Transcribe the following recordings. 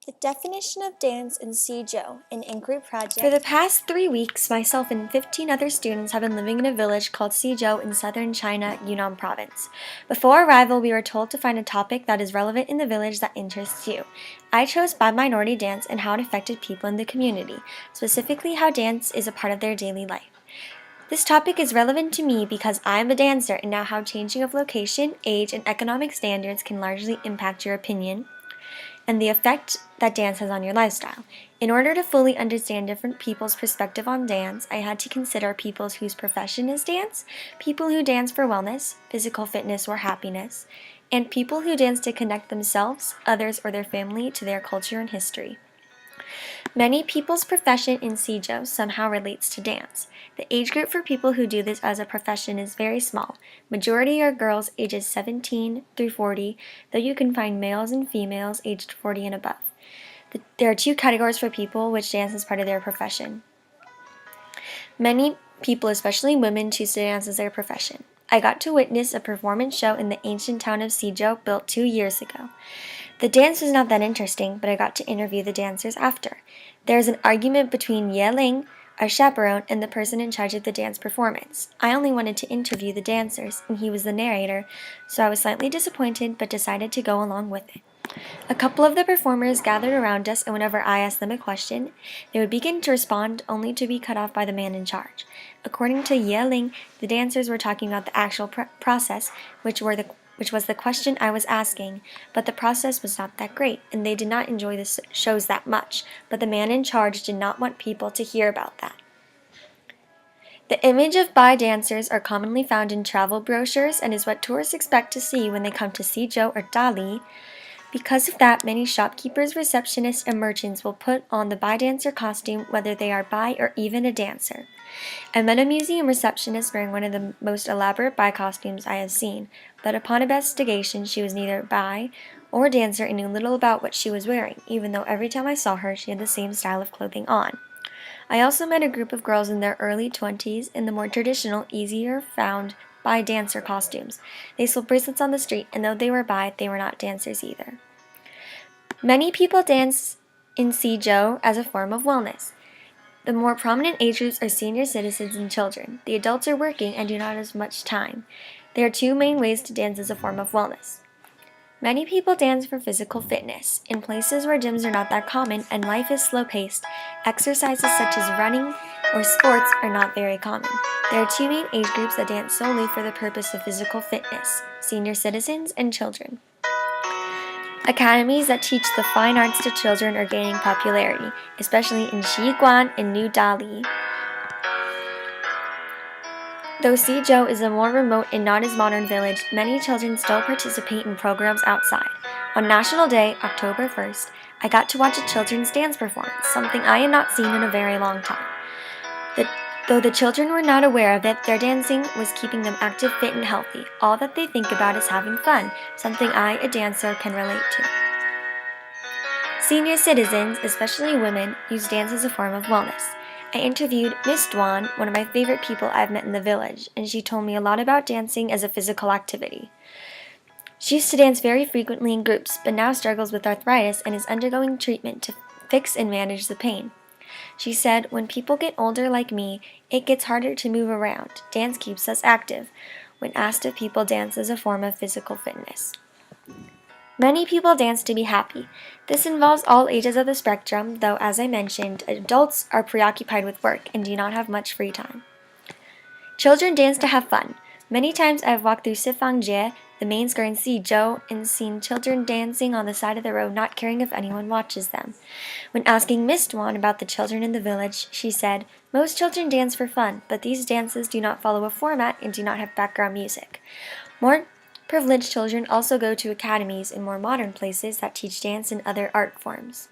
The definition of dance in Suzhou, an in-group project. For the past 3 weeks, myself and 15 other students have been living in a village called Suzhou in southern China, Yunnan province. Before arrival, we were told to find a topic that is relevant in the village that interests you. I chose bi-minority dance and how it affected people in the community, specifically how dance is a part of their daily life. This topic is relevant to me because I am a dancer and know how changing of location, age, and economic standards can largely impact your opinion and the effect that dance has on your lifestyle. In order to fully understand different people's perspective on dance, I had to consider people whose profession is dance, people who dance for wellness, physical fitness, or happiness, and people who dance to connect themselves, others, or their family to their culture and history. Many people's profession in Suzhou somehow relates to dance. The age group for people who do this as a profession is very small. Majority are girls ages 17 through 40, though you can find males and females aged 40 and above. There are 2 categories for people which dance as part of their profession. Many people, especially women, choose to dance as their profession. I got to witness a performance show in the ancient town of Suzhou built 2 years ago. The dance was not that interesting, but I got to interview the dancers after. There was an argument between Ye Ling, our chaperone, and the person in charge of the dance performance. I only wanted to interview the dancers, and he was the narrator, so I was slightly disappointed but decided to go along with it. A couple of the performers gathered around us, and whenever I asked them a question, they would begin to respond only to be cut off by the man in charge. According to Ye Ling, the dancers were talking about the actual process, which was the question I was asking, but the process was not that great, and they did not enjoy the shows that much, but the man in charge did not want people to hear about that. The image of Bai dancers are commonly found in travel brochures and is what tourists expect to see when they come to Suzhou or Dali. Because of that, many shopkeepers, receptionists, and merchants will put on the Bai dancer costume whether they are Bai or even a dancer. I met a museum receptionist wearing one of the most elaborate Bai costumes I have seen, but upon investigation she was neither Bai or a dancer and knew little about what she was wearing, even though every time I saw her she had the same style of clothing on. I also met a group of girls in their early 20s in the more traditional, easier found Bai dancer costumes. They sold bracelets on the street, and though they were Bai, they were not dancers either. Many people dance in Suzhou as a form of wellness. The more prominent age groups are senior citizens and children. The adults are working and do not have as much time. There are 2 main ways to dance as a form of wellness. Many people dance for physical fitness. In places where gyms are not that common and life is slow-paced, exercises such as running or sports are not very common. There are 2 main age groups that dance solely for the purpose of physical fitness: senior citizens and children. Academies that teach the fine arts to children are gaining popularity, especially in Xiguan and New Delhi. Though Suzhou is a more remote and not as modern village, many children still participate in programs outside. On National Day, October 1st, I got to watch a children's dance performance, something I had not seen in a very long time. Though the children were not aware of it, their dancing was keeping them active, fit, and healthy. All that they think about is having fun, something I, a dancer, can relate to. Senior citizens, especially women, use dance as a form of wellness. I interviewed Miss Duan, one of my favorite people I've met in the village, and she told me a lot about dancing as a physical activity. She used to dance very frequently in groups, but now struggles with arthritis and is undergoing treatment to fix and manage the pain. She said, "When people get older like me, it gets harder to move around. Dance keeps us active," when asked if people dance as a form of physical fitness. Many people dance to be happy. This involves all ages of the spectrum, though, as I mentioned, adults are preoccupied with work and do not have much free time. Children dance to have fun. Many times I have walked through Sifangjie, the main square in Suzhou, and seen children dancing on the side of the road, not caring if anyone watches them. When asking Miss Duan about the children in the village, she said, "Most children dance for fun, but these dances do not follow a format and do not have background music. More privileged children also go to academies in more modern places that teach dance and other art forms."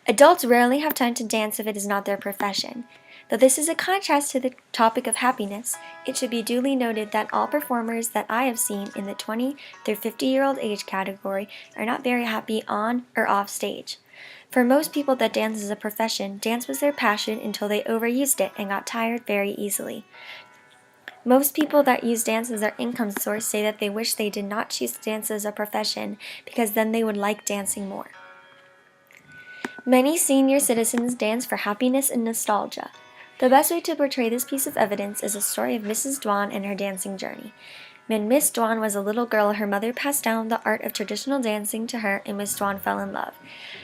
Adults rarely have time to dance if it is not their profession. Though this is a contrast to the topic of happiness, it should be duly noted that all performers that I have seen in the 20 through 50-year-old age category are not very happy on or off stage. For most people that dance as a profession, dance was their passion until they overused it and got tired very easily. Most people that use dance as their income source say that they wish they did not choose dance as a profession because then they would like dancing more. Many senior citizens dance for happiness and nostalgia. The best way to portray this piece of evidence is a story of Mrs. Dwan and her dancing journey. When Miss Dwan was a little girl, her mother passed down the art of traditional dancing to her, and Miss Dwan fell in love.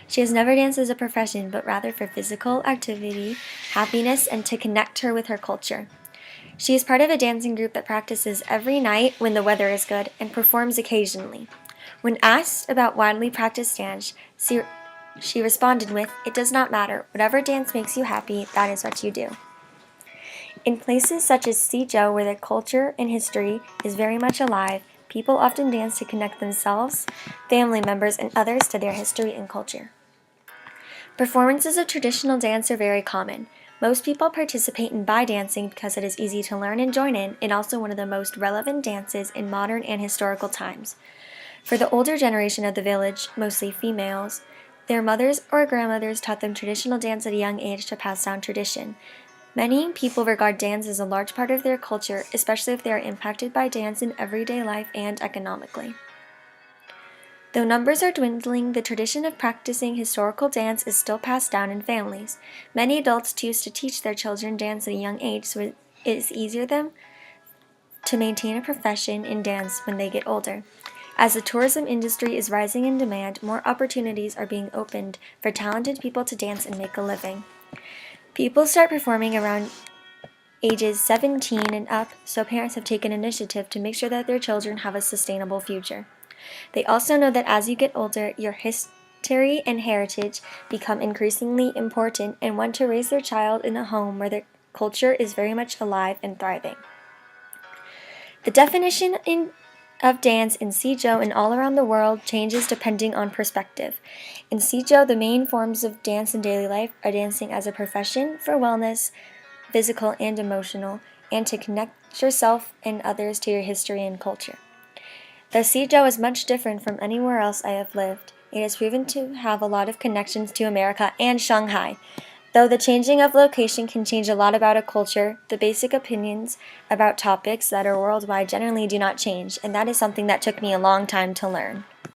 She has never danced as a profession, but rather for physical activity, happiness, and to connect her with her culture. She is part of a dancing group that practices every night when the weather is good and performs occasionally. When asked about widely practiced dance, she responded with, "It does not matter. Whatever dance makes you happy, that is what you do." In places such as Suzhou, where the culture and history is very much alive, people often dance to connect themselves, family members, and others to their history and culture. Performances of traditional dance are very common. Most people participate in Bai dancing because it is easy to learn and join in, and also one of the most relevant dances in modern and historical times. For the older generation of the village, mostly females, their mothers or grandmothers taught them traditional dance at a young age to pass down tradition. Many people regard dance as a large part of their culture, especially if they are impacted by dance in everyday life and economically. Though numbers are dwindling, the tradition of practicing historical dance is still passed down in families. Many adults choose to teach their children dance at a young age, so it is easier for them to maintain a profession in dance when they get older. As the tourism industry is rising in demand, more opportunities are being opened for talented people to dance and make a living. People start performing around ages 17 and up, so parents have taken initiative to make sure that their children have a sustainable future. They also know that as you get older, your history and heritage become increasingly important and want to raise their child in a home where their culture is very much alive and thriving. The definition of dance in Suzhou and all around the world changes depending on perspective. In Suzhou, the main forms of dance in daily life are dancing as a profession for wellness, physical and emotional, and to connect yourself and others to your history and culture. Though Suzhou is much different from anywhere else I have lived, it has proven to have a lot of connections to America and Shanghai. Though the changing of location can change a lot about a culture, the basic opinions about topics that are worldwide generally do not change, and that is something that took me a long time to learn.